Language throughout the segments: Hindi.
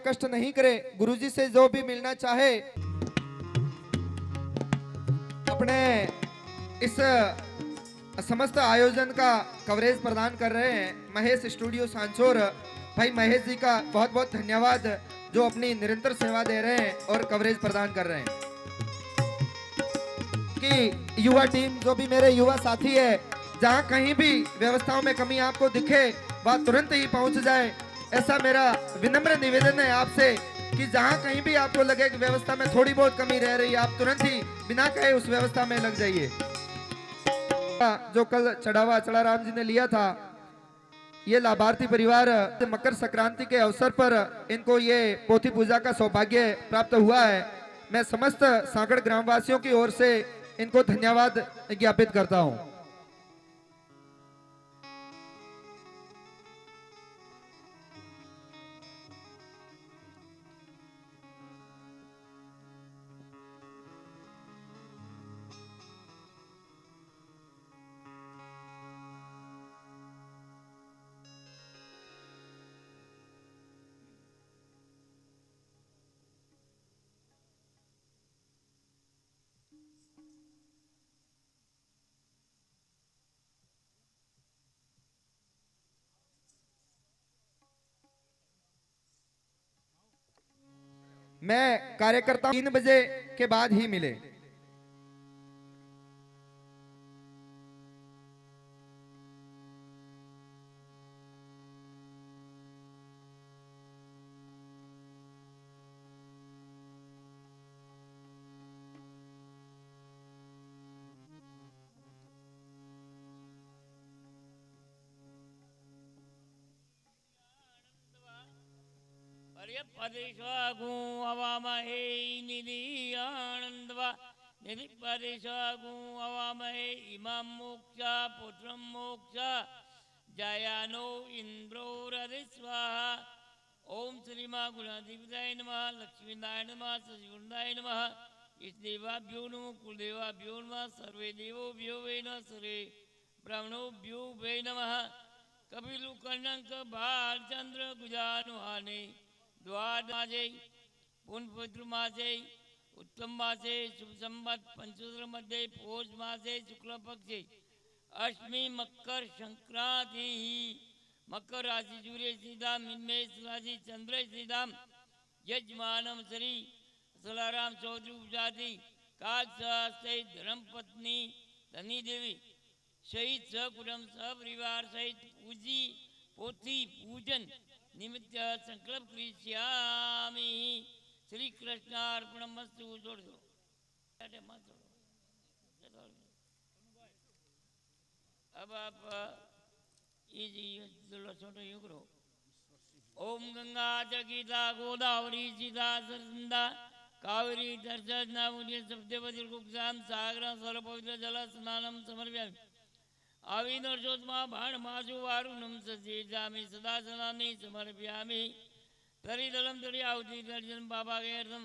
कष्ट नहीं करे। गुरुजी से जो भी मिलना चाहे अपने इस समस्त आयोजन का कवरेज प्रदान कर रहे हैं महेश स्टूडियो सांचौर। भाई महेश जी का बहुत बहुत धन्यवाद जो अपनी निरंतर सेवा दे रहे हैं और कवरेज प्रदान कर रहे हैं। कि युवा टीम जो भी मेरे युवा साथी है, जहां कहीं भी व्यवस्थाओं में कमी आपको दिखे वह तुरंत ही पहुंच जाए, ऐसा मेरा विनम्र निवेदन है आपसे कि जहां कहीं भी आपको लगे कि व्यवस्था में थोड़ी बहुत कमी रह रही है, आप तुरंत ही बिना कहे उस व्यवस्था में लग जाइए। जो कल चढ़ावा चढ़ा राम जी ने लिया था, ये लाभार्थी परिवार मकर संक्रांति के अवसर पर इनको ये पोथी पूजा का सौभाग्य प्राप्त हुआ है। मैं समस्त सांकड़ ग्रामवासियों की ओर से इनको धन्यवाद ज्ञापित करता हूं। मैं कार्यकर्ता 3 बजे के बाद ही मिले। परिषागु अवामहे निधि आनंदवा निधि परिषागु अवामहे इमाम मोक्षा पुत्रम मोक्षा जयानो इंद्रो रदिस्वाहा। ओम श्री मां गुणाधिपताय नमः, लक्ष्मीनारायण नमः, सचिवृंदाय नमः, इष्टदेवाभ्यो नमः, कुलदेवाभ्यो नमः, सर्वे देवोभ्यो वै नमः, सर्वे ब्राह्मणोभ्यो वै नमः। कपिलु कर्णंक भालचंद्र गुजानुहाने द्वार मासे पुण्यपवित्र मासे उत्तम मासे शुभ संवत पंचोत्तर मध्य पौष मासे शुक्ल पक्षे अष्टमी मकर संक्रांति मकर राशि सूर्य श्रीधाम इनमें राशि चंद्र श्रीधाम यजमानम श्री सलाराम चौधरी उपजाति काक्षास्ते धर्मपत्नी धनी देवी सहित सकुटुंब सपरिवार सहित पूजी पोथी पूजन निमित्त संकल्प करिष्यामि। श्री कृष्णार्पणमस्तु। जोड़ दो अब आप छोटे यूं करो। ओम गंगा जगीता गोदावरी सीता सरसिंदा कावेरी दर्शनामुनि सप्तपति कुक्षाम सागर सर्वपवित्र जल स्नानम समर्पयामि। आविनर्षोत्मा भाणमासु वारुणं सज्जीर्षामि सदा सनानि समर्पयामि। तरिदलं तरि आहुति दर्शन पापागेर्थं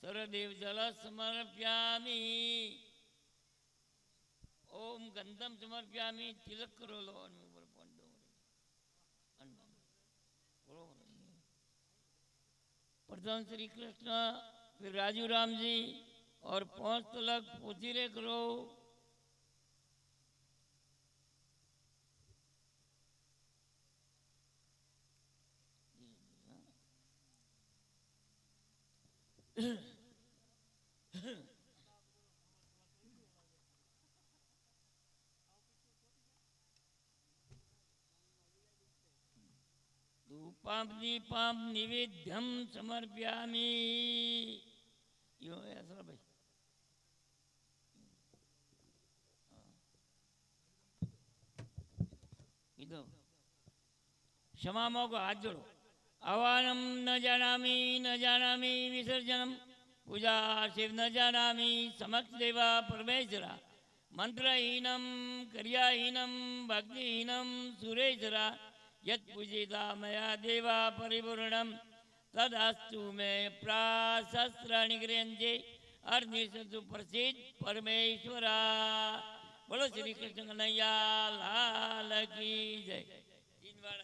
सर्वदेव जल समर्पयामि। ओम गंधम समर्पयामि। तिलक करो लो ऊपर पंडो प्रथम श्री कृष्ण फिर राजू राम जी और 5 तिलक पोतीरे करो। धूपं दीपं निवेद्यं समर्पयामि। यो ऐसा भाई इधर क्षमा को हाथ जोड़ो। आवानम न जानामि विसर्जनम पूजा शिव न जानामि समक्ष देवा परमेश्वरा मंत्रहीनम क्रियाहीनम भक्तिहीनम सुरेश्वरा यत् पूजिता मया देवा परिपूर्णम तदस्तु मे प्राशस्त्राणि गृह्यन्ते अर्निशतु प्रसीद परमेश्वरा। बोलो श्री कृष्ण कन्हैया लाल की जय। 3 बार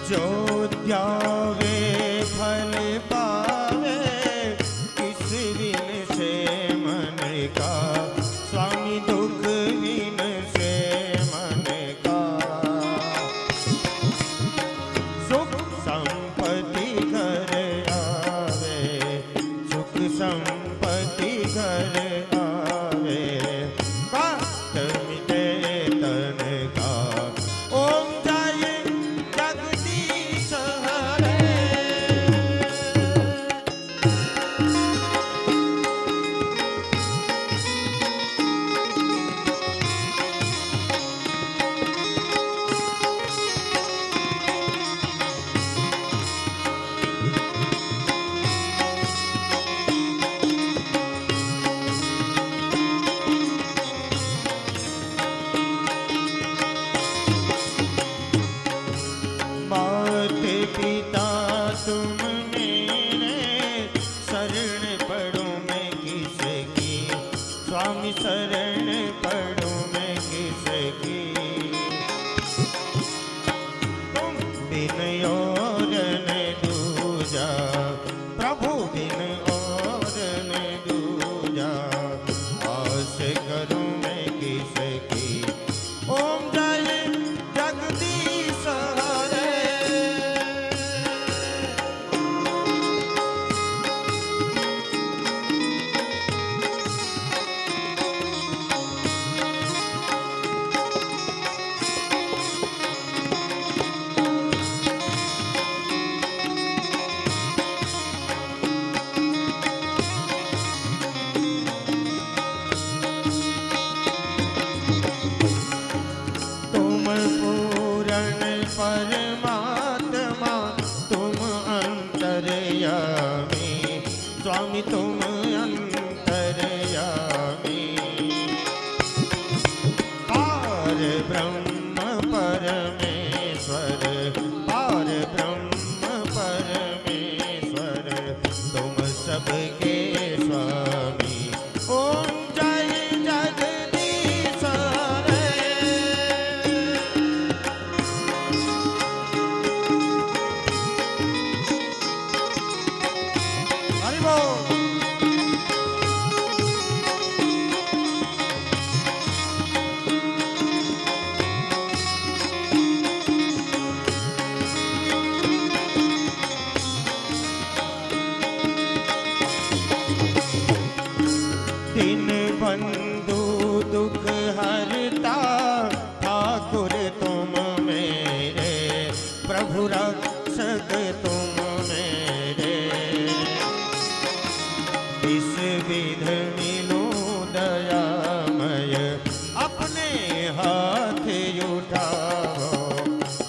जो त्यावे फल पावे, किस विन से मन का, स्वामी दुख विन से मन का। सुख संपत्ति घर आवे, सुख संपत्ति घर आवे, काट मिटे तन का। ओम जय जगदीश हरे। मात पिता तुम मेरे, शरण पढ़ो मैं किसकी, स्वामी शरण पढ़ो मैं किसकी। तुम बिन और न दूजा, प्रभु बिन और न दूजा, आस करूं मैं किसकी। ओम जय जगदीश हरे। तुम पूर्ण परमात्मा, तुम अंतर्यामी, स्वामी तुम अंतर्यामी। पार ब्रह्म परमेश्वर, पार ब्रह्म परमेश्वर, तुम सबके स्वामी। ओम जय जगदीश हरे। हरि बोल। दिन बंधु दुख हरता, ठाकुर तुम मेरे, प्रभु रक्षक तुम मेरे। इस विध मिलो दयामय, अपने हाथ उठाओ,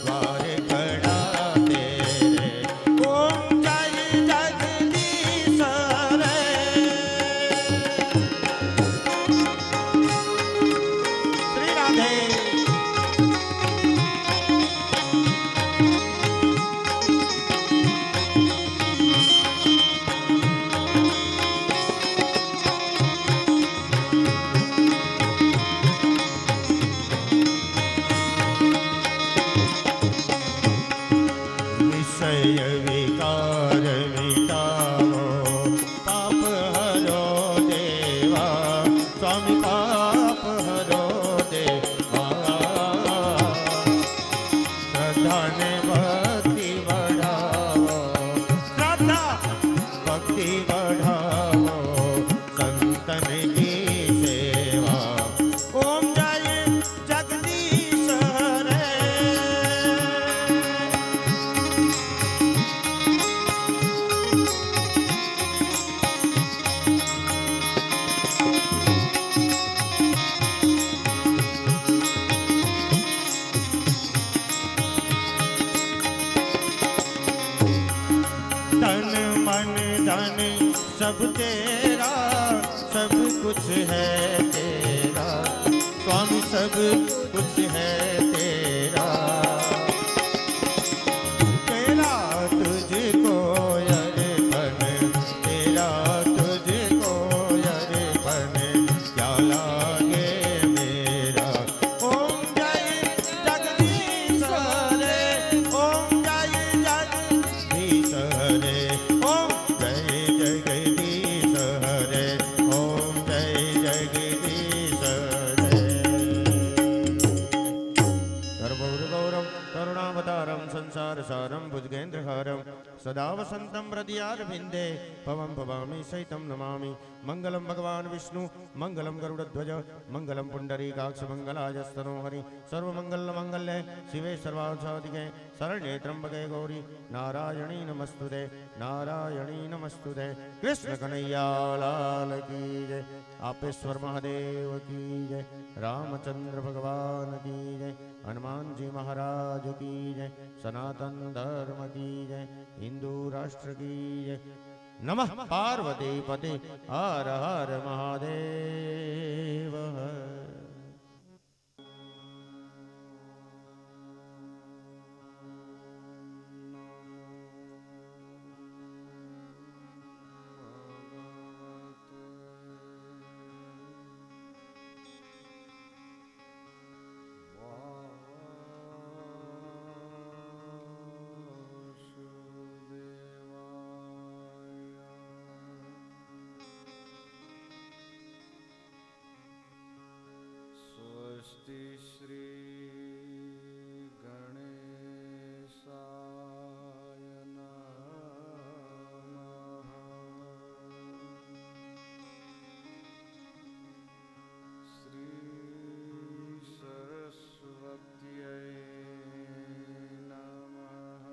वार खड़ा तेरे। ओम जय जगदीश हरे। श्री राधे। विषय विकार मिटाओ, पाप हरो देवा, स्वामी पाप हरो देवा। श्रद्धा ने भक्ति बढ़ाओ, श्रद्धा भक्ति बढ़ाओ, संतन की सेवा। ओम जय जगदीश हरे। तन मन धन सब तेरा, सब कुछ है तेरा, स्वामी सब कुछ है तेरा। तेरा तुझको अर्पण, तेरा तुझको अर्पण, क्या लागे मेरा। ओम जय जगदीश हरे। ओम जय सारम संसार सारम भुजगेन्द्रहारम सदा वसंतम हृदयारविंदे पवम भवामी सहितम नमामि। मंगलम भगवान विष्णु मंगलम गरुड़ध्वज मंगलम पुंडरीकाक्ष मंगलाजस्तनो हरि सर्वमंगल मंगल्ये शिवे सर्वार्थसाधिके शरण्ये त्र्यंबके गौरी नारायणी नमस्तुते नारायणी नमस्तुते। कृष्ण कन्हैया लाल की जय। आपेश्वर महादेव की जय। रामचंद्र भगवान की जय। हनुमान जी महाराज की जय। सनातन धर्म की जय। हिंदू राष्ट्र की जय। नमः पार्वती पते हर हर महादेव। स्वस्ति श्री गणेशाय नमः। श्री सरस्वत्यै नमः।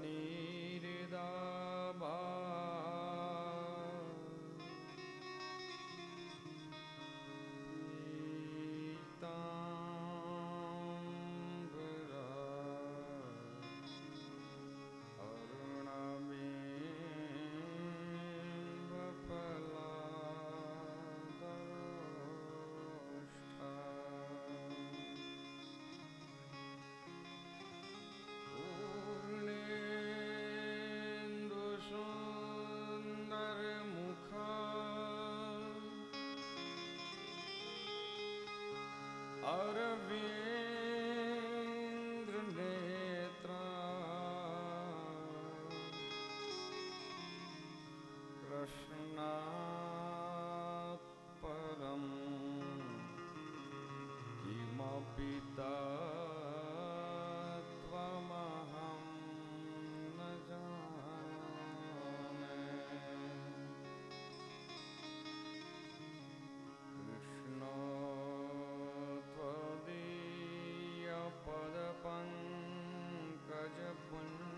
नवनीरदाभा पीताम्बरा अरुणबिम्बफलादरोष्ठा पूर्णेन्दुसुन्दरमुखा अरविन्द्रनेत्रा कृष्णात् परं किमपि तत्त्वमहं न जाने। कृष्ण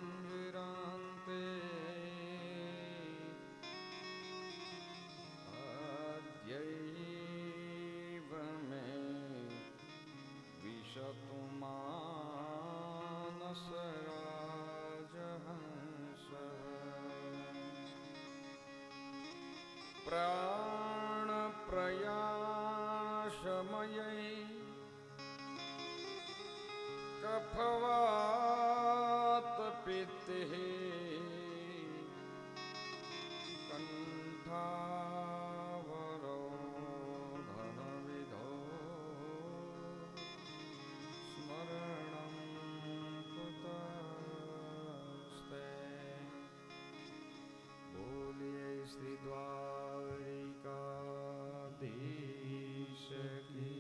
त्वदीयपदपङ्कजपुञ्जरान्ते अद्यैव मे विशतु मानसराजहंसः। प्राणप्रयाणशमयै कफवातपित्तिः कण्ठावरोधनविधौ स्मरणं कुतस्ते। बोलिए श्री द्वारिकाधीश की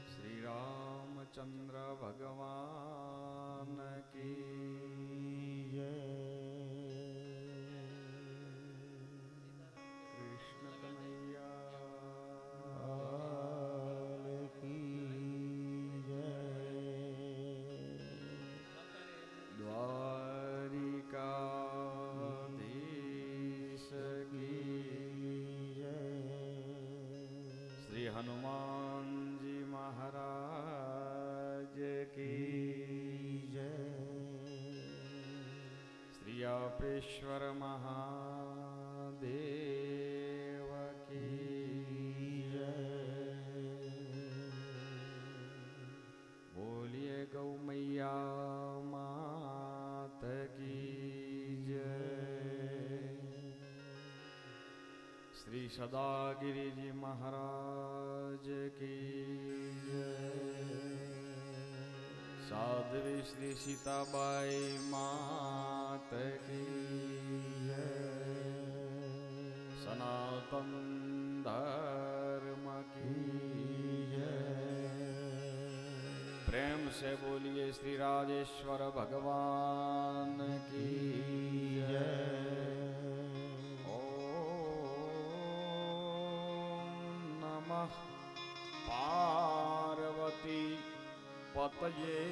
श्री रामचंद्र भगवान की कृष्ण कन्हैया की द्वारिकाधीश की श्री हनुमान जी महाराज की श्री अपेश्वर महादेव की बोलिए गौ सदागिरि जी महाराज की जय। साध्वी श्री सीताबाई मात की जय। सनातन धर्म की जय। प्रेम से बोलिए श्री राजेश्वर भगवान की जय। पार्वती पतये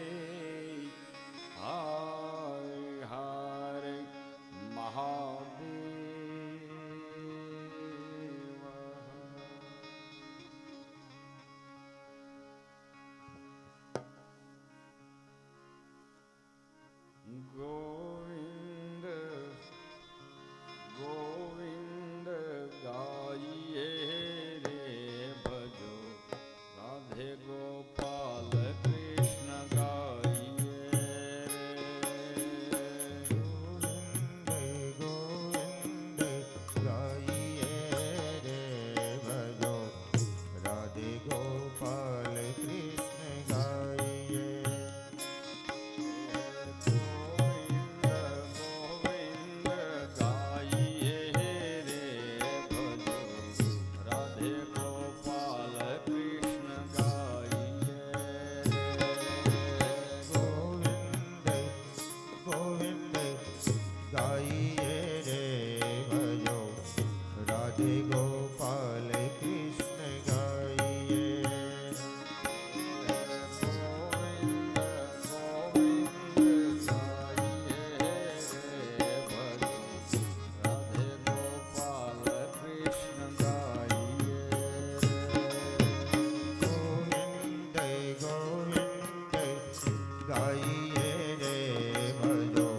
हर हर महादेव। गोविंद गोविंद गाइए गोपाल कृष्ण गाइए गोविंद गाइए रे भजो राधे गोपाल कृष्ण गाइए। गोविंद गोविंद गाइए रे भजो राधे गोपाल कृष्ण गाइए रे भजो राधे गोपाल कृष्ण गाइए। गोविंद गोविंद गाइए रे भजो राधे गोपाल कृष्ण गाइए। गोविंद गोविंद गाइए रे भजो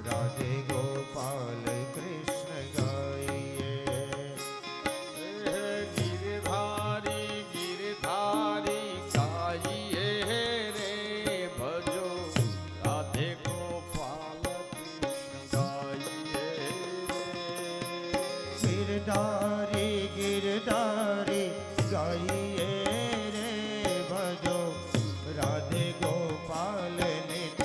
राधे गोपाल कृष्ण गाइए। गिरधारी गिरधारी गाइए रे भजो राधे गोपाल कृष्ण गाइए। गिरधारी गिरधारी गाइए रे भजो राधे गोपाल नित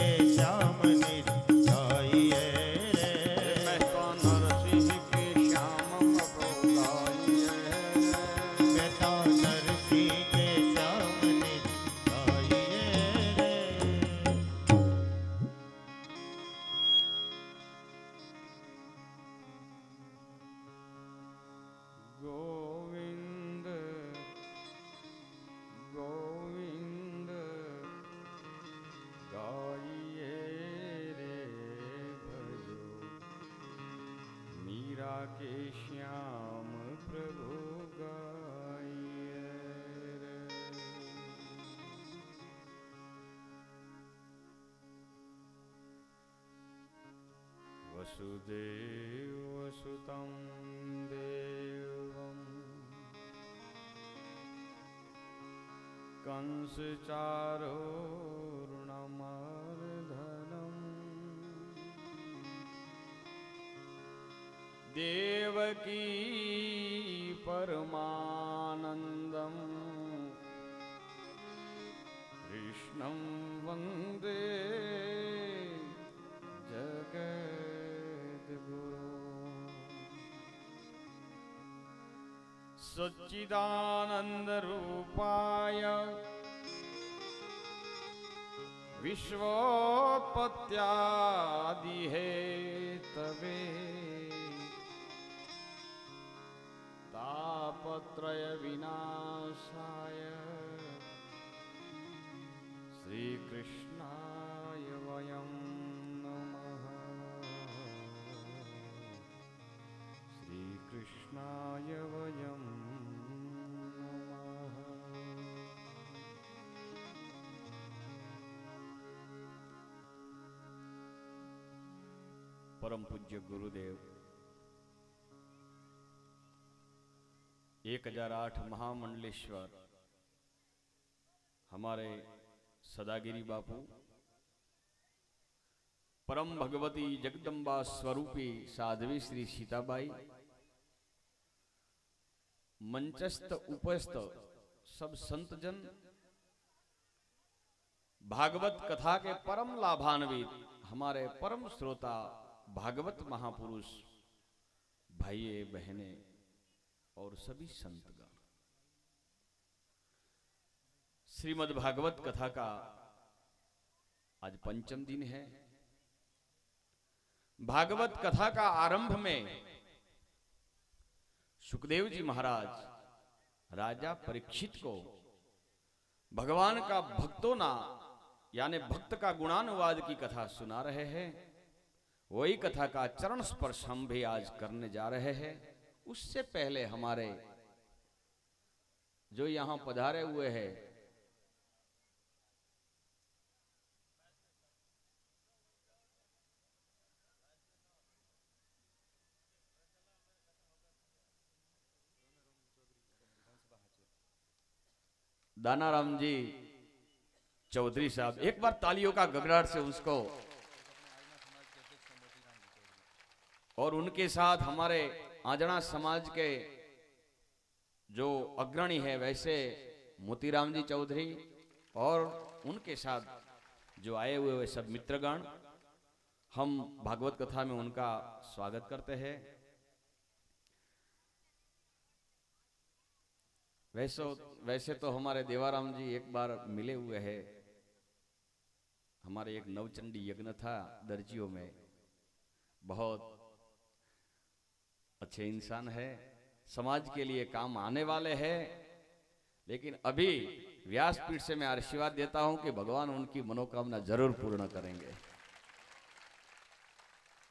के श्याम निज गाइए रे। मेहता नरसिंह के श्याम प्रभु गाइए रे। मेहता नरसिंह के श्याम निज गाइए रे। गोविंद गोविंद गाइए रे भजो मीरा के श्याम प्रभु गाइए रे। वसुदेव वसुतं देवम् कंसचारूर्णमर्दनम् देवकी परमानन्दम् कृष्णं वन्दे जगद्गुरुम्। सच्चिदानन्दरूपाय विश्वोत्पत्त्यादिहेतवे तापत्रयविनाशाय श्रीकृष्णाय वयं नमः। श्रीकृष्णाय वयं नमः। परम पूज्य गुरुदेव 1008 महामंडलेश्वर हमारे सदागिरी बापू, परम भगवती जगदम्बा स्वरूपी साध्वी श्री सीताबाई, मंचस्थ उपस्थ सब संतजन, भागवत कथा के परम लाभान्वित हमारे परम श्रोता भागवत महापुरुष भाइये बहने और सभी संतगण, श्रीमद् भागवत कथा का आज पंचम दिन है। भागवत कथा का आरंभ में सुखदेव जी महाराज राजा परीक्षित को भगवान का भक्तोना यानी भक्त का गुणानुवाद की कथा सुना रहे हैं। वही कथा का चरण स्पर्श हम भी आज करने जा रहे हैं। उससे पहले हमारे जो यहां पधारे हुए हैं दानाराम जी चौधरी साहब, एक बार तालियों का गगड़ाट से उसको, और उनके साथ हमारे आंजना समाज के जो अग्रणी है वैसे मोतीराम जी चौधरी, और उनके साथ जो आए हुए वे सब मित्रगण, हम भागवत कथा में उनका स्वागत करते हैं। वैसे तो हमारे देवाराम जी एक बार मिले हुए हैं। हमारे एक नवचंडी यज्ञ था दर्जियों में, बहुत अच्छे इंसान है, समाज के लिए काम आने वाले हैं। लेकिन अभी व्यासपीठ से मैं आशीर्वाद देता हूं कि भगवान उनकी मनोकामना जरूर पूर्ण करेंगे।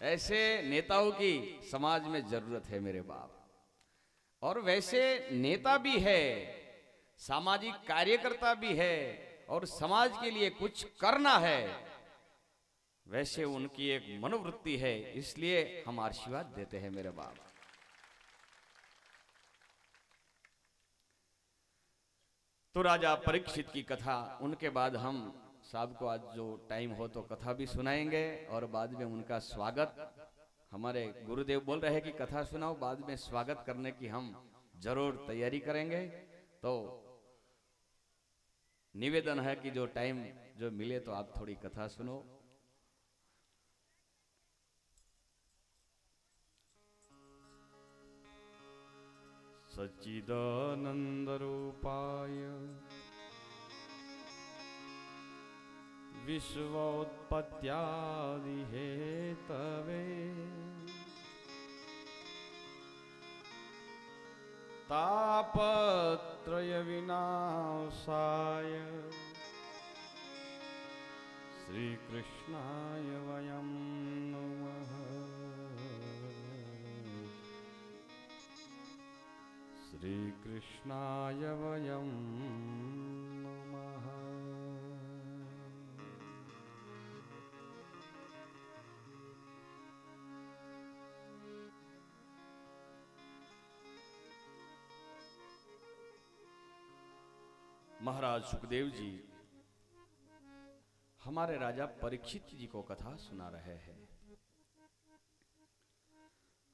ऐसे नेताओं की समाज में जरूरत है मेरे बाप। और वैसे नेता भी है, सामाजिक कार्यकर्ता भी है, और समाज के लिए कुछ करना है, वैसे उनकी एक मनोवृत्ति है। इसलिए हम आशीर्वाद देते हैं मेरे बाप। तो राजा परीक्षित की कथा, उनके बाद हम साहब को आज जो टाइम हो तो कथा भी सुनाएंगे, और बाद में उनका स्वागत, हमारे गुरुदेव बोल रहे हैं कि कथा सुनाओ, बाद में स्वागत करने की हम जरूर तैयारी करेंगे। तो निवेदन है कि जो टाइम जो मिले तो आप थोड़ी कथा सुनो, सच्चिदानन्दरूपाय विश्वोत्पत्त्यादिहेतवे तापत्रयविनाशाय श्रीकृष्णाय वयं नमः। श्रीकृष्णाय वयं नमः। महाराज सुखदेव जी हमारे राजा परीक्षित जी को कथा सुना रहे हैं।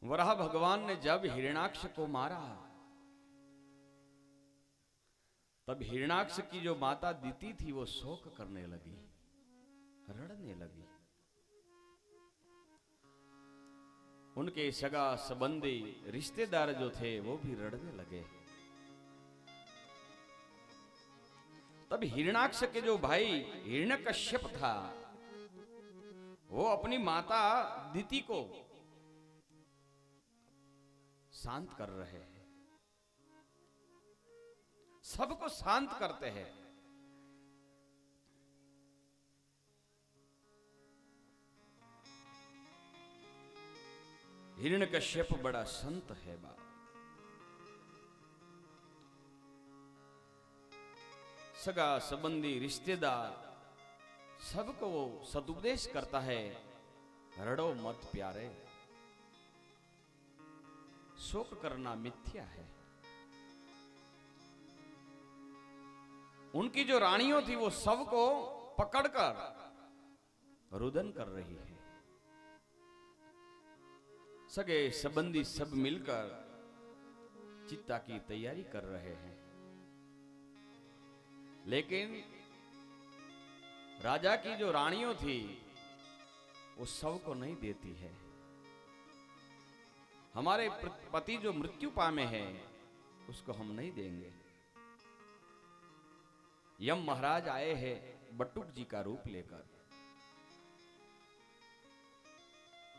वराह भगवान ने जब हिरण्याक्ष को मारा तब हिरण्याक्ष की जो माता दिति थी वो शोक करने लगी, रड़ने लगी। उनके सगा संबंधी रिश्तेदार जो थे वो भी रड़ने लगे। तब हिरण्याक्ष के जो भाई हिरण्यकश्यप था वो अपनी माता दिति को शांत कर रहे हैं, सबको शांत करते हैं। हिरण्यकश्यप बड़ा संत है बाप। सगा संबंधी रिश्तेदार सबको वो सदुपदेश करता है, रड़ो मत प्यारे, शोक करना मिथ्या है। उनकी जो रानियों थी वो सबको पकड़कर रुदन कर रही है। सगे संबंधी सब मिलकर चित्ता की तैयारी कर रहे हैं, लेकिन राजा की जो रानियों थी वो सबको नहीं देती है। हमारे पति जो मृत्यु पामे हैं उसको हम नहीं देंगे। यम महाराज आए हैं बटुक जी का रूप लेकर।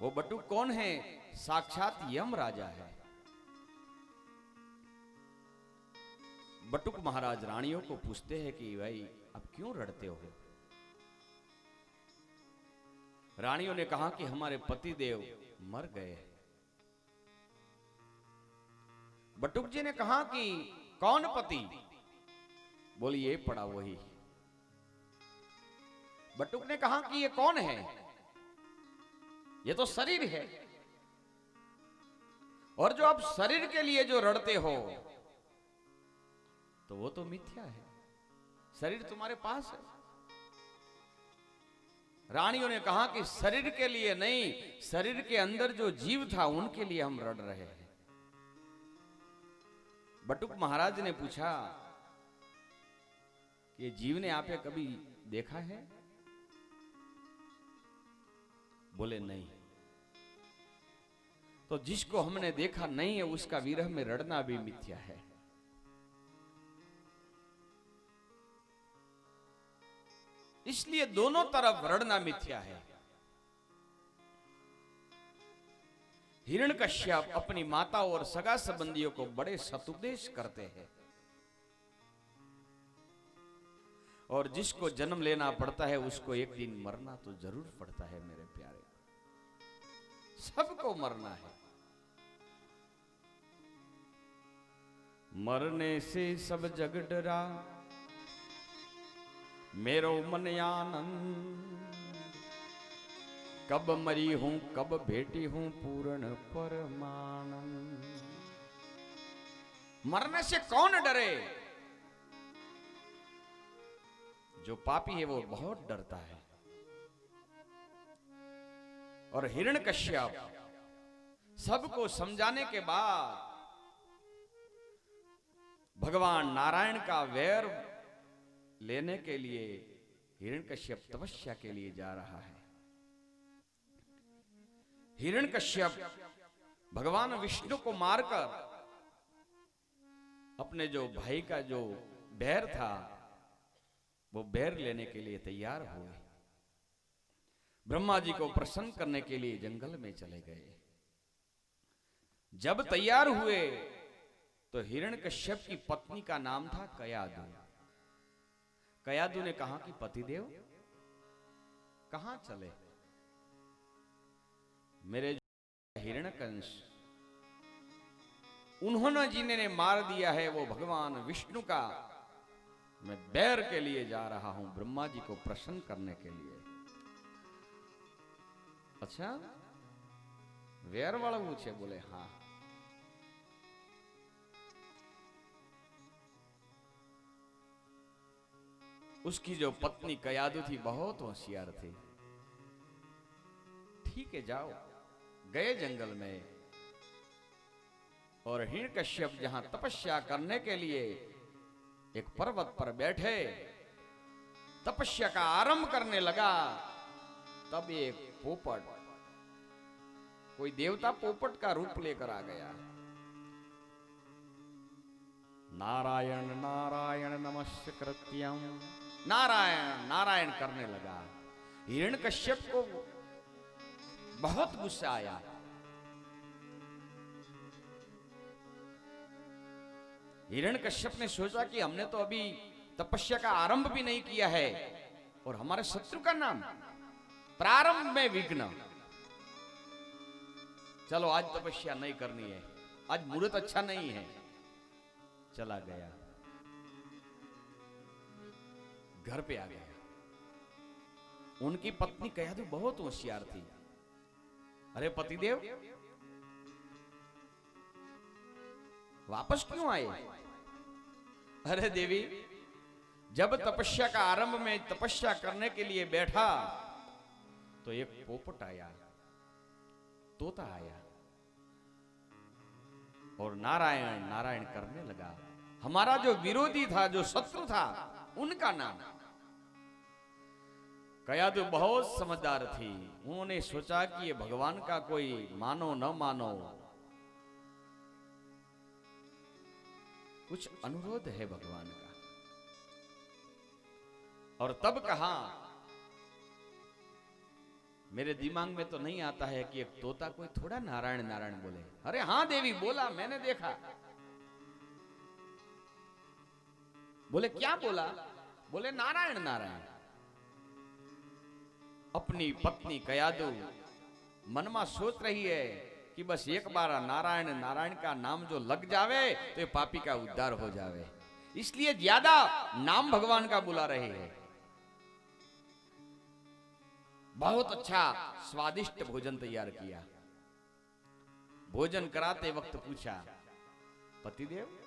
वो बटुक कौन है? साक्षात यम राजा है। बटुक महाराज रानियों को पूछते हैं कि भाई अब क्यों रड़ते हो? रानियों ने कहा कि हमारे पति देव मर गए। बटुक जी ने कहा कि कौन पति? बोली ये पड़ा वही। बटुक ने कहा कि ये कौन है? ये तो शरीर है, और जो आप शरीर के लिए जो रड़ते हो तो वो तो मिथ्या है। शरीर तुम्हारे पास है। रानियों ने कहा कि शरीर के लिए नहीं, शरीर के अंदर जो जीव था उनके लिए हम रड़ रहे हैं। बटुक महाराज ने पूछा कि जीव ने आपे कभी देखा है? बोले नहीं। तो जिसको हमने देखा नहीं है उसका विरह में रड़ना भी मिथ्या है। इसलिए दोनों तरफ रड़ना मिथ्या है। हिरण्यकश्यप अपनी माता और सगा संबंधियों को बड़े सतुपदेश करते हैं, और जिसको जन्म लेना पड़ता है उसको एक दिन मरना तो जरूर पड़ता है मेरे प्यारे। सबको मरना है। मरने से सब जग डरा, मेरो मन आनंद। कब मरी हूं कब भेटी हूं पूर्ण परमानंद। मरने से कौन डरे? जो पापी है वो बहुत डरता है। और हिरण्यकश्यप सबको समझाने के बाद भगवान नारायण का वैर लेने के लिए हिरण्यकश्यप तपस्या के लिए जा रहा है। हिरण्यकश्यप भगवान विष्णु को मारकर अपने जो भाई का जो बैर था वो बैर लेने के लिए तैयार हुए। ब्रह्मा जी को प्रसन्न करने के लिए जंगल में चले गए। जब तैयार हुए तो हिरण्यकश्यप की पत्नी का नाम था कयादु। कयादु ने कहा कि पतिदेव कहां चले? मेरे जो हिरण्यकंश उन्होंने जिन्हें मार दिया है वो भगवान विष्णु का मैं बैर के लिए जा रहा हूं, ब्रह्मा जी को प्रसन्न करने के लिए। अच्छा, वेर वाला पूछे? बोले हाँ। उसकी जो पत्नी कयादु थी बहुत होशियार थी। ठीक है जाओ। गए जंगल में और हिरण्यकश्यप जहां तपस्या करने के लिए एक पर्वत पर बैठे तपस्या का आरंभ करने लगा, तब एक पोपट, कोई देवता पोपट का रूप लेकर आ गया। नारायण नारायण नमस्य कृत्यम, नारायण नारायण करने लगा। हिरण्यकश्यप को बहुत गुस्सा आया। हिरण्यकश्यप ने सोचा कि हमने तो अभी तपस्या का आरंभ भी नहीं किया है और हमारे शत्रु का नाम, प्रारंभ में विघ्न। चलो आज तपस्या नहीं करनी है, आज मुहूर्त अच्छा नहीं है। चला गया, घर पे आ गया। उनकी पत्नी कयादु बहुत होशियार थी। अरे पतिदेव वापस क्यों आए? अरे देवी, जब तपस्या का आरंभ में तपस्या करने के लिए बैठा तो एक पोपट आया, तोता आया और नारायण नारायण करने लगा। हमारा जो विरोधी था, जो शत्रु था, उनका नाम। कयादु बहुत समझदार थी। उन्होंने सोचा कि ये भगवान का कोई मानो न मानो कुछ अनुरोध है भगवान का। और तब कहा, मेरे दिमाग में तो नहीं आता है कि एक तोता कोई थोड़ा नारायण नारायण बोले। अरे हां देवी, बोला, मैंने देखा। बोले क्या बोला? बोले नारायण नारायण। अपनी पत्नी कयादु मनमा सोच रही है कि बस एक बार नारायण नारायण का नाम जो लग जावे तो ये पापी का उद्धार हो जावे, इसलिए ज्यादा नाम भगवान का बुला रहे हैं। बहुत अच्छा स्वादिष्ट भोजन तैयार किया। भोजन कराते वक्त पूछा, पतिदेव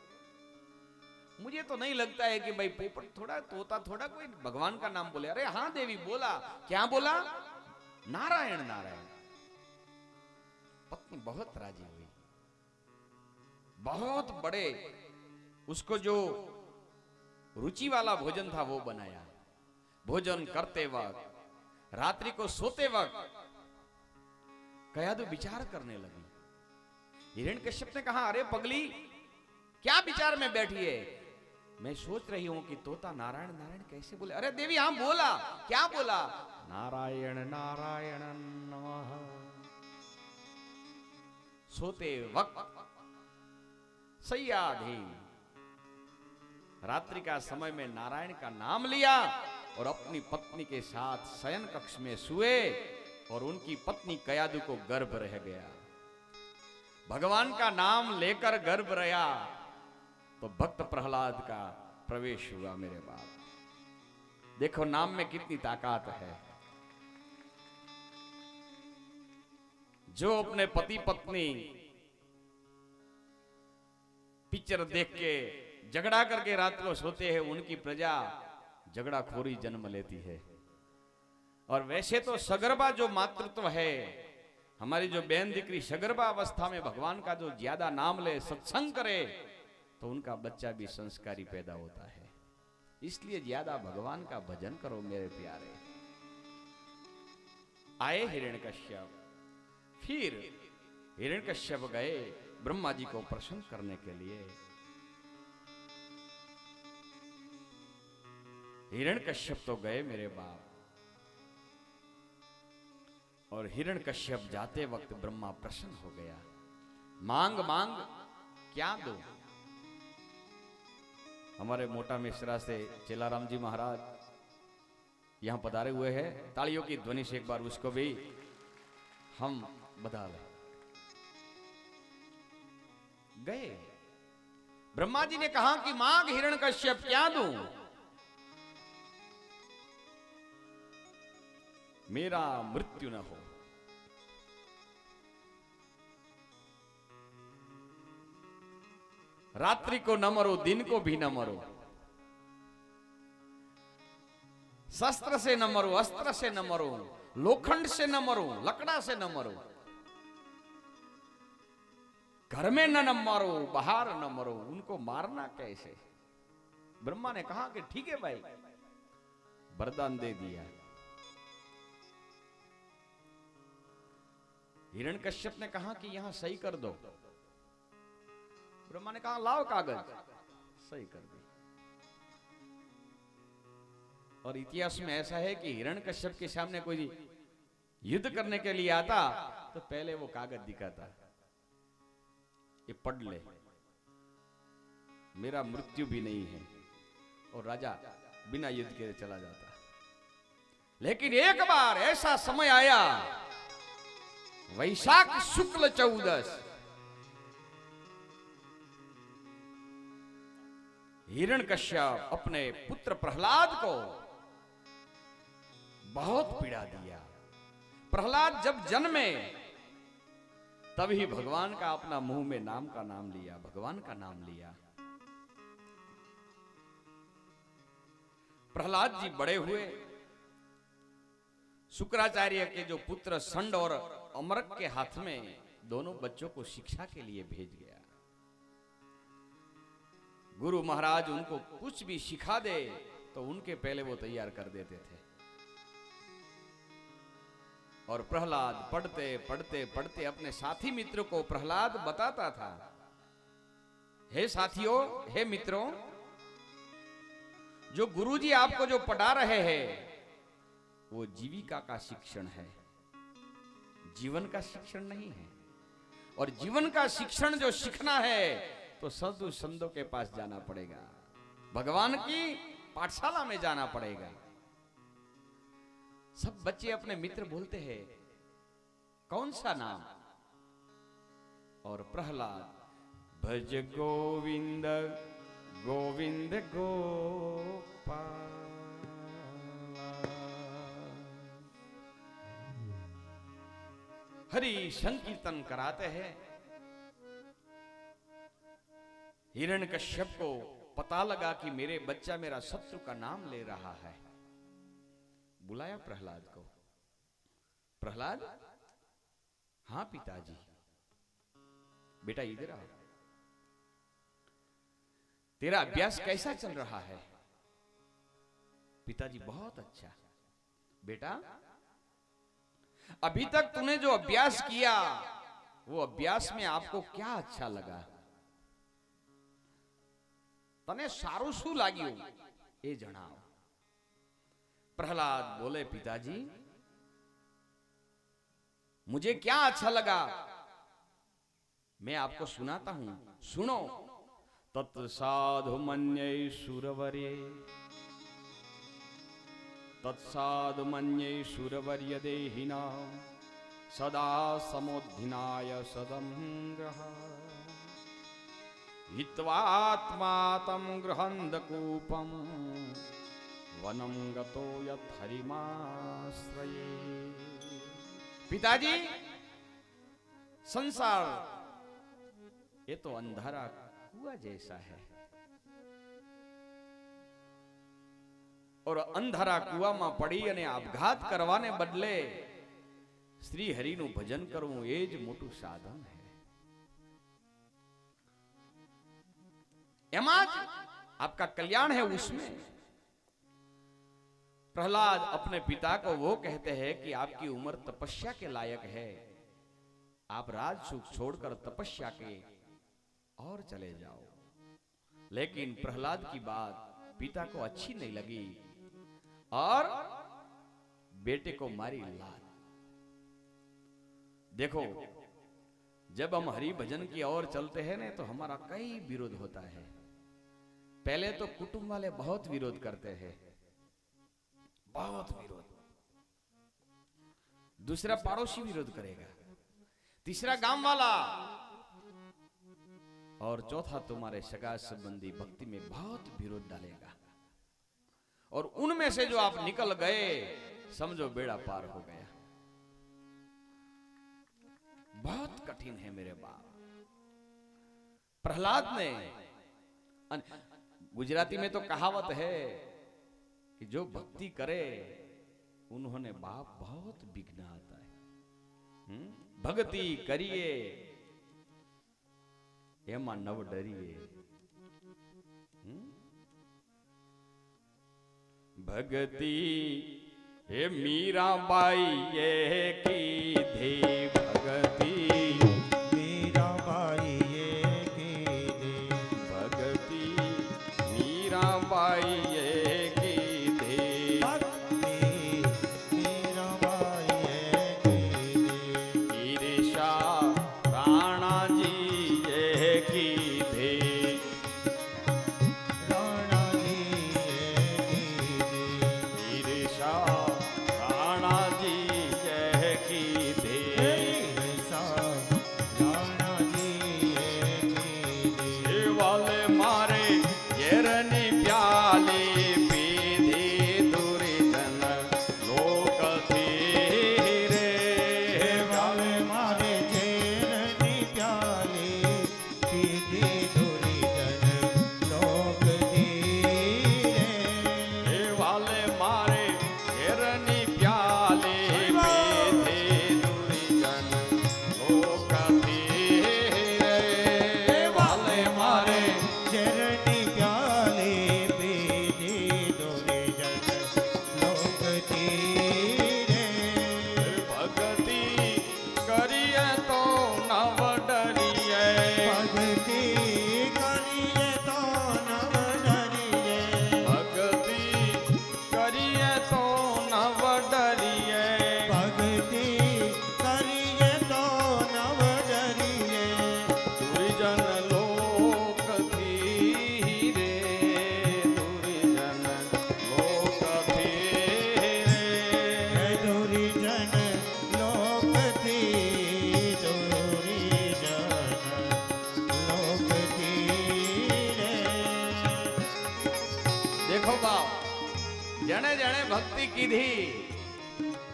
मुझे तो नहीं लगता है कि भाई पोपट थोड़ा, तोता थोड़ा कोई भगवान का नाम बोले। अरे हाँ देवी, बोला। क्या बोला? नारायण नारायण। पत्नी बहुत राजी हुई। बहुत बड़े उसको जो रुचि वाला भोजन था वो बनाया। भोजन करते वक्त, रात्रि को सोते वक्त कयादु विचार करने लगी। हिरण्यकश्यप ने कहा, अरे पगली क्या विचार में बैठी है? मैं सोच रही हूं कि तोता नारायण नारायण कैसे बोले। अरे देवी हाँ बोला। क्या बोला? नारायण नारायण नमः। सोते वक्त सैयाधीन रात्रि का समय में नारायण का नाम लिया और अपनी पत्नी के साथ शयन कक्ष में सोए और उनकी पत्नी कयादु को गर्भ रह गया। भगवान का नाम लेकर गर्भ रहा तो भक्त प्रहलाद का प्रवेश हुआ। मेरे बाप, देखो नाम में कितनी ताकत है। जो अपने पति पत्नी पिक्चर देख के झगड़ा करके रात को सोते हैं, उनकी प्रजा झगड़ा खोरी जन्म लेती है। और वैसे तो सगर्भा जो मातृत्व है, हमारी जो बहन दीकरी सगर्भा अवस्था में भगवान का जो ज्यादा नाम ले, सत्संग करे, तो उनका बच्चा भी संस्कारी पैदा होता है। इसलिए ज्यादा भगवान का भजन करो मेरे प्यारे। आए हिरण्यकश्यप। फिर हिरण्यकश्यप गए ब्रह्मा जी को प्रसन्न करने के लिए। हिरण्यकश्यप तो गए मेरे बाप, और हिरण्यकश्यप जाते वक्त ब्रह्मा प्रसन्न हो गया। मांग मांग क्या दो। हमारे मोटा मिश्रा से चेलाराम जी महाराज यहां पधारे हुए हैं, तालियों की ध्वनि से एक बार उसको भी हम बधा लें। गए, ब्रह्मा जी ने कहा कि मांग हिरण्यकश्यप क्या दूं। मेरा मृत्यु न हो। रात्रि को न मरो, दिन को भी न मरो, शस्त्र से न मरो, अस्त्र से न मरो, लोखंड से न मरो, लकड़ा से न मरो, घर में न मरो, बाहर न मरो। उनको मारना कैसे? ब्रह्मा ने कहा कि ठीक है भाई, वरदान दे दिया। हिरण्यकश्यप ने कहा कि यहां सही कर दो। ब्रह्मा ने कहा लाओ कागज, सही कर दी। और इतिहास में ऐसा है कि हिरण्यकश्यप के सामने कोई युद्ध करने के लिए आता तो पहले वो कागज दिखाता, ये पढ़ ले, मेरा मृत्यु भी नहीं है, और राजा बिना युद्ध के चला जाता। लेकिन एक बार ऐसा समय आया, वैशाख शुक्ल 14, हिरण्यकश्यप अपने पुत्र प्रहलाद को बहुत पीड़ा दिया। प्रहलाद जब जन्मे तभी भगवान का अपना मुंह में नाम का नाम लिया, भगवान का नाम लिया। प्रहलाद जी बड़े हुए, शुक्राचार्य के जो पुत्र संड और अमरक के हाथ में दोनों बच्चों को शिक्षा के लिए भेज गया। गुरु महाराज उनको कुछ भी सिखा दे तो उनके पहले वो तैयार कर देते थे। और प्रहलाद पढ़ते पढ़ते पढ़ते अपने साथी मित्र को प्रहलाद बताता था, हे साथियों, हे मित्रों, जो गुरुजी आपको जो पढ़ा रहे हैं वो जीविका का शिक्षण है, जीवन का शिक्षण नहीं है। और जीवन का शिक्षण जो सीखना है तो साधु संतों के पास जाना पड़ेगा, भगवान की पाठशाला में जाना पड़ेगा। सब बच्चे अपने मित्र बोलते हैं कौन सा नाम, और प्रहलाद भज गोविंद गोविंद गोपाल। हरि संकीर्तन कराते हैं। हिरण्यकश्यप को पता लगा कि मेरे बच्चा मेरा शत्रु का नाम ले रहा है। बुलाया प्रहलाद को। प्रहलाद, हां पिताजी। बेटा इधर आओ, तेरा अभ्यास कैसा चल रहा है? पिताजी बहुत अच्छा। बेटा, अभी तक तूने जो अभ्यास किया वो अभ्यास में आपको क्या अच्छा लगा? तने सारू शू लाग्યું એ જણાવો। प्रहलाद बोले पिताजी, मुझे क्या अच्छा लगा मैं आपको सुनाता हूं, सुनो। तत्साधु मन्ये सुरवर्ये, तत्साधु मन्ये सुरवर्य देहिना सदा समोद्धिनाय सदंग्रह हित्वात्मातं गृहन्धकूपं वनं गतो यत्हरिमाश्रये। पिताजी, संसार ये तो अंधारा कुआं जैसा है, और अंधारा कुआं पड़ी અને આપઘાત કરવાને બદલે શ્રી હરિનું ભજન કરવું એ જ મોટું સાધન है। એમાં જ आपका कल्याण है उसमें। प्रहलाद अपने पिता को वो कहते हैं कि आपकी उम्र तपस्या के लायक है, आप राज सुख छोड़कर तपस्या के और चले जाओ। लेकिन प्रहलाद की बात पिता को अच्छी नहीं लगी। और बेटे को मारी लात। देखो, जब हम हरि भजन की ओर चलते हैं ना, तो हमारा कई विरोध होता है। पहले तो कुटुंब वाले बहुत विरोध करते हैं, बहुत विरोध। दूसरा पड़ोसी विरोध करेगा, तीसरा गांव वाला, और चौथा तुम्हारे सगा संबंधी भक्ति में बहुत विरोध डालेगा। और उनमें से जो आप निकल गए, समझो बेड़ा पार हो गया। बहुत कठिन है मेरे बाप। प्रहलाद ने, गुजराती में तो कहावत है कि जो भक्ति करे उन्होंने बाप बहुत विघ्न आता है। भक्ति करिए एमा नव डरिए। भक्ति हे मीरा बाई ये की धे, भक्ति मीरा बाई ये की दे, भक्ति मीरा बाई ये की धे, भक्ति मीरा बाई ये की दे, ईर्षा राणा जी ये की धे, राणा जी ये की दे, ईर्षा राणा जी ये की धे, ईर्षा राणा जी ये की दे, हे वाले मारे येरनी प्याली पीधी दुर्जन लोक थीरे, हे वाले मारे जेरनी प्याली पीधी दुर्जन लोक धीरे, हे वाले मारे येरनी प्याली पीधी दुर्जन लोक थीरे, हे वाले मारे जेरनी प्याली पीधी दुर्जन लोक धीरे, भक्ति करिए तो नव डरिए, भक्ति करिए तो नव डरिए, भक्ति करिए तो नव डरिए, भक्ति करिए तो नव डरिए, दुर्जन लोक धीरे, दुर्जन लोक धीरे, दुर्जन लोक धीरे, दुर्जन लोक धीरे। देखो बाप, जने जने भक्ति की थी,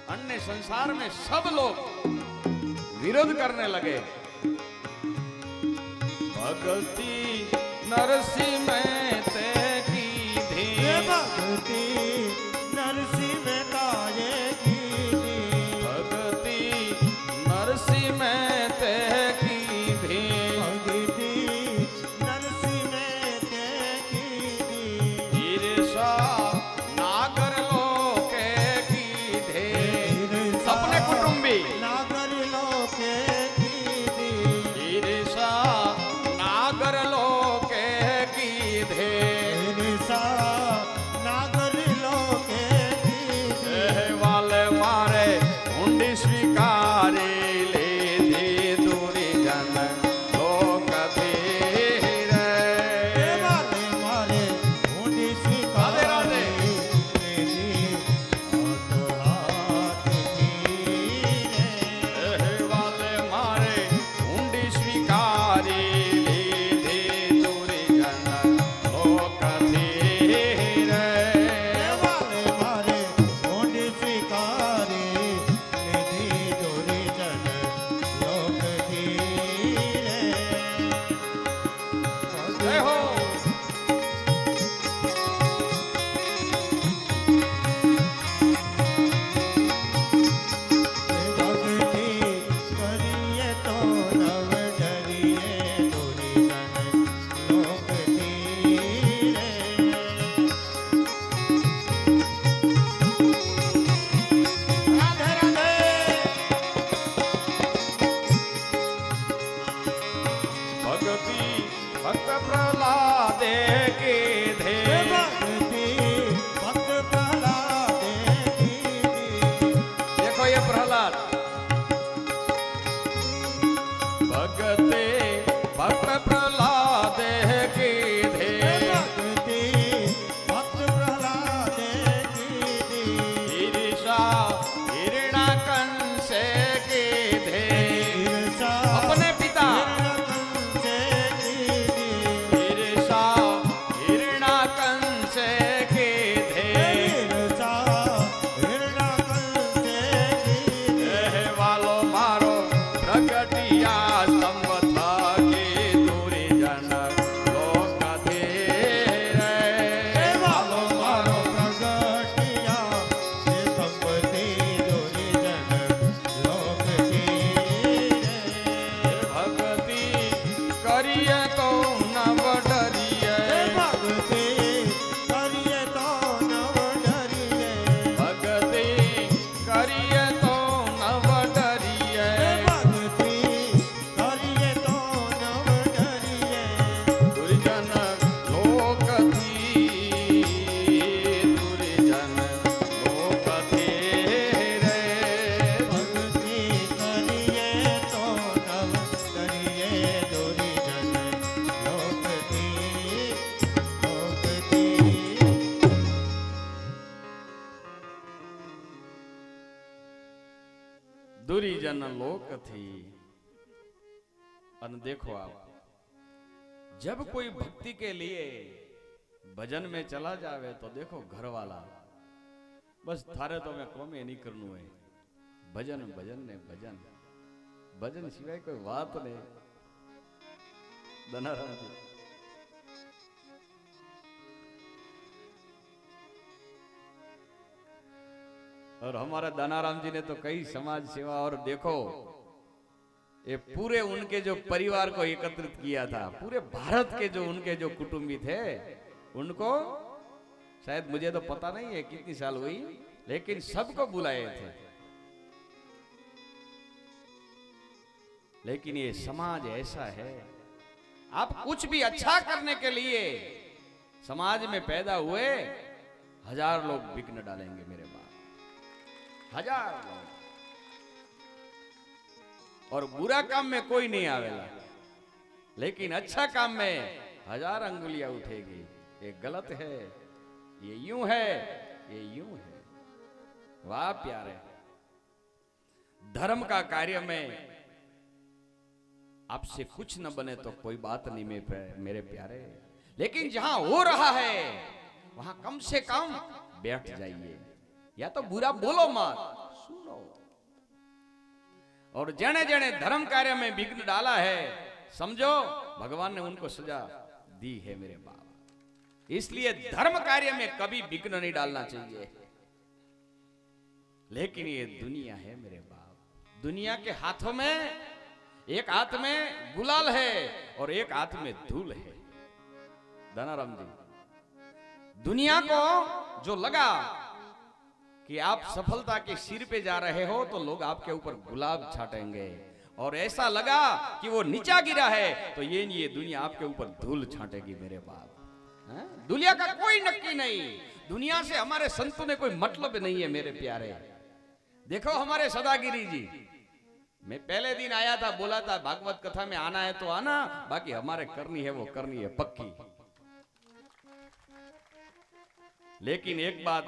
अन्य संसार में सब लोग विरोध करने लगे। भक्ति नरसिंह में ते की थी, ये भक्ति नरसिंह मेहता ये की थी, भक्ति नरसिंह में ते की थी, भक्ति नरसिंह मेहता की थी, ईर्षा नागर लोके की थे, ईर्षा अपने कुटुंबी नागर लोके की थी, ईर्षा नागर लोके की धे, ईर्षा नागर प्रगटिया संवत के दूरी जन लोक थे रे। वालो मारो प्रगटिया ये संपत्ति दूरी जन लोक की भक्ति करिए तो नव डरिए। भक्ति करिए तो नव डरिए। भक्ति करिए तो नव डरिए। भक्ति करिए तो नव डरिए। दुर्जन लोक थी दुर्जन लोक थे रे। भक्ति करिए तो नव डरिए। दूरी जन लोक की दुर्जन लोक थी। अन देखो आप, जब कोई भक्ति के लिए भजन में चला जावे तो देखो घर वाला बस थारे तो मैं कोमे नहीं करनू है। भजन भजन ने भजन भजन सिवाय कोई बात नहीं। धनाराम जी और हमारे दानाराम जी ने तो कई समाज सेवा और देखो ये पूरे उनके जो परिवार को एकत्रित किया था, पूरे भारत के जो उनके जो कुटुंबी थे उनको शायद मुझे तो पता नहीं है कितनी साल हुई, लेकिन सबको बुलाए थे। लेकिन ये समाज ऐसा है, आप कुछ भी अच्छा करने के लिए समाज में पैदा हुए 1000 लोग विघ्न डालेंगे मेरे बाप, 1000 लोग। और बुरा काम में कोई नहीं आवेला, लेकिन अच्छा काम में 1000 अंगुलियां उठेगी। ये गलत है, ये यूं है, ये यूं है। वाह प्यारे, धर्म का कार्य में आपसे कुछ न बने तो कोई बात नहीं मेरे प्यारे, लेकिन जहां हो रहा है वहां कम से कम बैठ जाइए, या तो बुरा बोलो मत, सुनो। और जने जने धर्म कार्य में विघ्न डाला है, समझो भगवान ने उनको सजा दी है मेरे बाप। इसलिए धर्म कार्य में कभी विघ्न नहीं डालना चाहिए। लेकिन ये दुनिया है मेरे बाप, दुनिया के हाथों में एक हाथ में गुलाल है और एक हाथ में धूल है। दानाराम जी, दुनिया को जो लगा कि आप सफलता के सिर पे जा रहे हो तो लोग आपके ऊपर गुलाब छाटेंगे, और ऐसा लगा कि वो नीचा गिरा है तो ये दुनिया आपके ऊपर धूल छाटेगी मेरे बाप। दुनिया का कोई नक्की नहीं, दुनिया से हमारे संतों ने कोई मतलब नहीं है मेरे प्यारे। देखो हमारे सदागिरी जी, मैं पहले दिन आया था, बोला था भागवत कथा में आना है तो आना, बाकी हमारे करनी है वो करनी है पक्की। लेकिन एक बात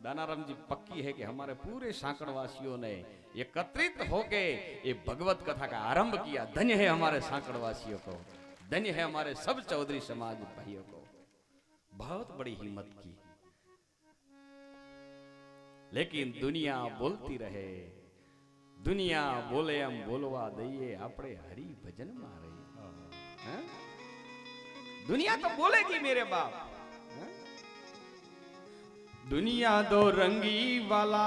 दानाराम जी पक्की है कि हमारे पूरे सांकड़वासियों ने एकत्रित होके ये भगवत कथा का आरंभ किया। धन्य है हमारे सांकड़वासियों को, धन्य है हमारे सब चौधरी समाज भाइयों को, बहुत बड़ी हिम्मत की। लेकिन दुनिया बोलती रहे, दुनिया बोले हम बोलवा दઈએ આપણે હરી ભજન માં રહી। दुनिया तो बोलेगी मेरे बाप। दुनिया दो रंगी वाला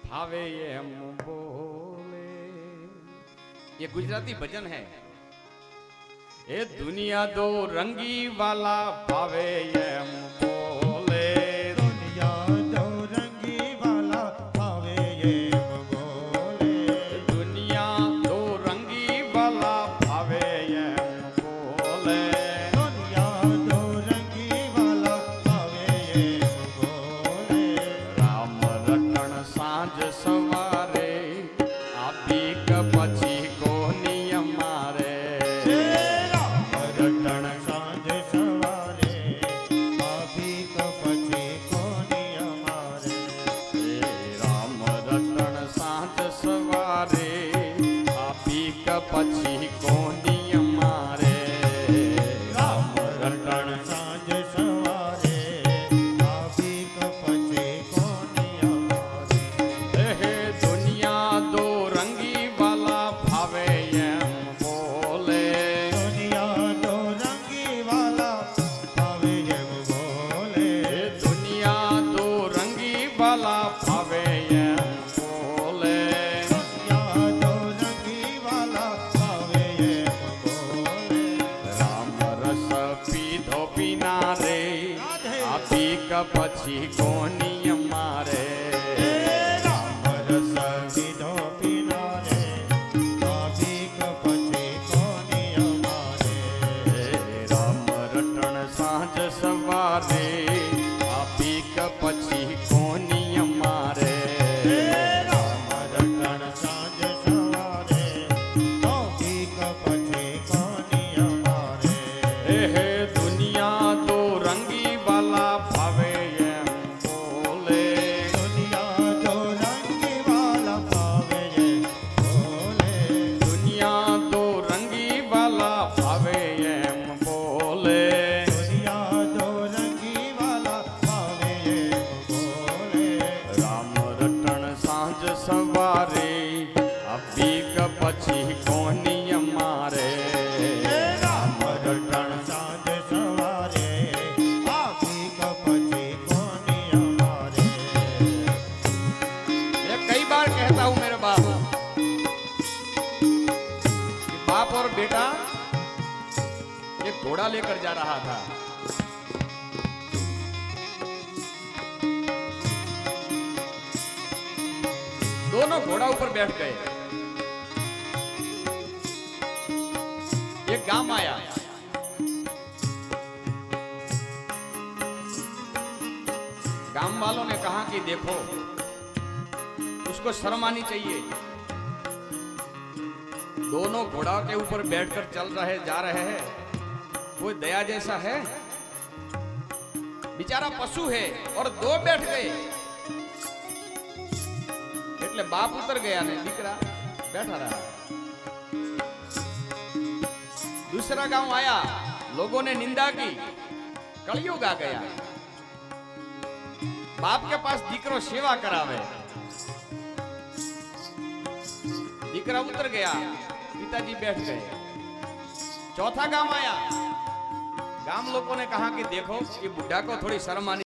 भावे ये हम बोले, ये गुजराती भजन है। ये दुनिया दो रंगी वाला भावे ये हम बोले, दुनिया दो रंगी वाला भावे ये हम बोले, दुनिया दो रंगी वाला भावे ये हम बोले, दुनिया दो रंगी वाला भावे ये हम बोले। राम रटण सांझ सवारे आपी कपची को नियम मारे, रटण सांझ सवारे आपी कपची कोनी हमारे। राम रटण सांझ सवारे आपी कपची को नियम मारे, राम रटण सांझ सवारे आपी कपची कोनी हमारे। दुनिया दो रंगी वाला पछी कोनी हमारे राम रस कीधो पीना रे तो भीख पछी कोनी हमारे राम रटण सांझ सवारे आ भीख पछी कोनी हमारे राम रटण सांझ सवारे तो भीख पछी कोनी हमारे हे दुनिया तो रंगी वाला भावे एम बोले दुनिया तो रंगी वाला पावे ये बोले दुनिया तो रंगी वाला भावे एम बोले दुनिया तो रंगी वाला पावे ये बोले राम रटण सांझ सवारे अभी कपछी कोनी हमारे राम रटण सांझ सवारे आपी कपची कोनी हमारे मैं कई बार कहता हूं मेरे बाप कि बाप और बेटा एक घोड़ा लेकर जा रहा था। दोनों घोड़ा ऊपर बैठ गए। एक गांव आया। गांव वालों ने कहा कि देखो उसको शर्म आनी चाहिए। दोनों घोड़ा के ऊपर बैठकर चल रहे जा रहे हैं, कोई दया जैसा है? बेचारा पशु है और दो बैठ गए। એટલે બાપ ઉતર ગયા ને દીકરા बैठा रहा। दूसरा गांव आया, लोगों ने निंदा की, कलयुग आ गया। बाप के पास दीकरो सेवा करावे, दीकरा उतर गया, पिताजी बैठ गए। चौथा गांव आया, गांव लोगों ने कहा कि देखो ये बुढ़ा को थोड़ी शर्म आनी